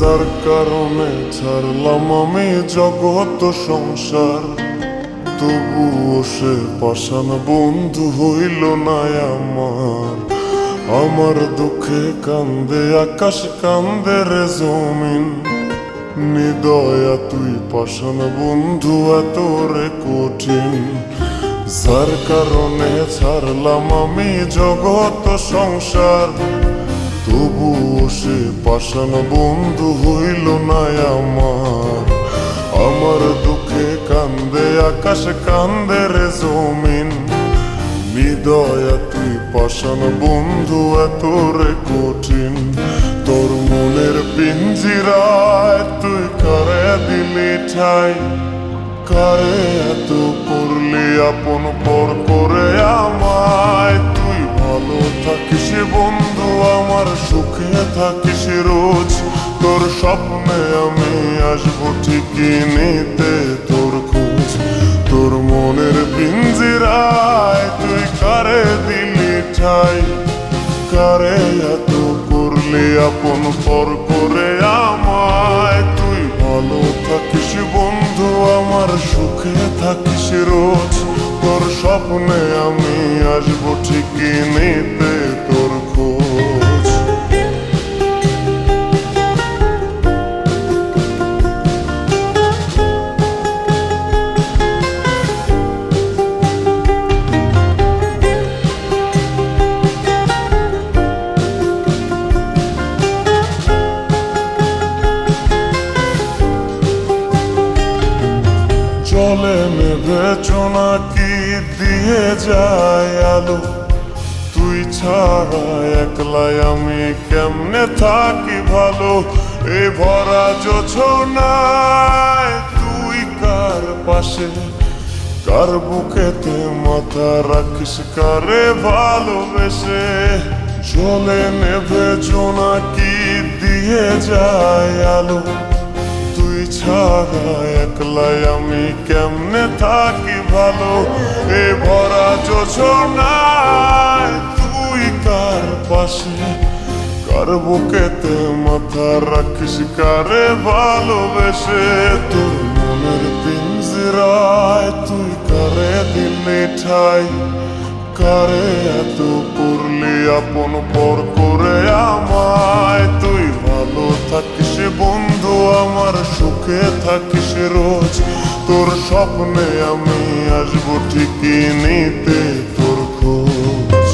যার কারণে ছাড়লাম আমি জগৎ সংসার, তবুও সে পাষাণ বন্ধু হইল না আমার। আমার দুঃখে কান্দে আকাশ, কান্দে রে জমিন, নিদয়া তুই পাষাণ বন্ধু এত রে কঠিন। যার কারণে ছাড়লাম আমি জগৎ সংসার, তবুও সে পাষাণ বন্ধু হইল না আমার। আমার দুঃখে কান্দে আকাশ, কান্দে রে জমিন, নিদয়া তুই পাষাণ বন্ধু এত রে কঠিন। তোর মনের পিঞ্জিরায় তুই কারে দিলি ঠাই, কারে এত করলি আপন পর করে আমায়। তুই ভালো থাকিস বন্ধু আমার, সুখে থাকিস রোজ, তোর স্বপ্নে আমি আসবো ঠিকই নিতে তোর খোঁজ। তোর মনের পিঞ্জিরায় তুই কারে দিলি ঠাই, কারে এত করলি আপন পর করে আমায়। তুই ভালো থাকিস বন্ধু আমার, সুখে থাকিস রোজ, তোর স্বপ্নে আমি আসবো ঠিকই নিতে তোর খোঁজ। জলে নেভে চোনাকি দিয়ে যায় আলো, তুই ছাড়া একলাই আমি কেমনে থাকি ভালো। এ ভরা জোছনায় তুই কার পাশে, কার বুকেতে মাথা রাখিস কারে ভালোবেসে। জলে নেভে জোনাকি দিয়ে যায় আলো, তুই ছাড়া একলাই আমি কেমনে থাকি ভালো। এ ভরা জোছনায় তুই কার পাশে, কার বুকেতে মাথা রাখিস কারে ভালোবেসে। তোর মনের পিঞ্জিরায় তুই কারে দিলি ঠাই, কারে এত করলি আপন পর করে আমায়। তুই ভালো থাকিস বন্ধু আমার, সুখে থাকিস রোজ, তোর স্বপ্নে আমি আসবো ঠিকই নিতে তোর খোঁজ।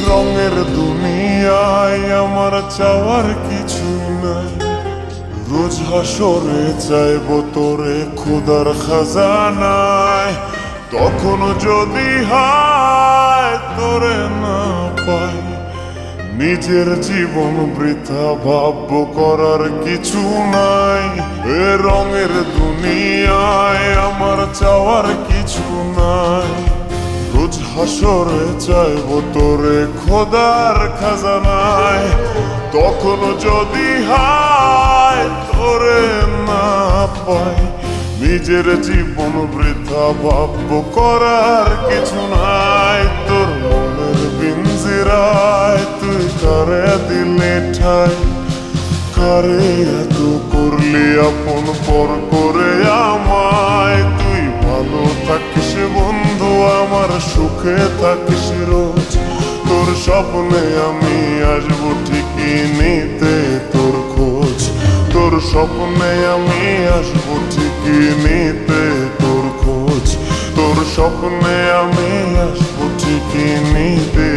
রঙের দুনিয়ায় আমার চাওয়ার কিছু নাই, রোজ হাসরে চাইবো তোরে খোদার খাজানায়। তখন যদি হায় তোরে না পাই, নিজের জীবন বৃথা ভাববো করার কিছু নাই। এ রঙের দুনিয়ায় আমার চাওয়ার কিছু নাই, রোজ হাসরে চাইবো তোরে খোদার খাজানায়। তখন যদি হায় তোরে না পাই, নিজের জীবন বৃথা ভাববো করার কিছু নাই। তোর মনের রায় তুই কারে দিলে ঠাই, কারে এত করলি আপন পর করে আমায়। তুই ভালো থাকিস বন্ধু আমার, সুখে থাকিস রোজ, তোর স্বপ্নে আমি আসবো ঠিকই নিতে তোর খোঁজ, তোর স্বপ্নে আমি আসবো ঠিকই নিতে তোর খোঁজ, তোর স্বপ্নে আমি আসবো ঠিকই নিতে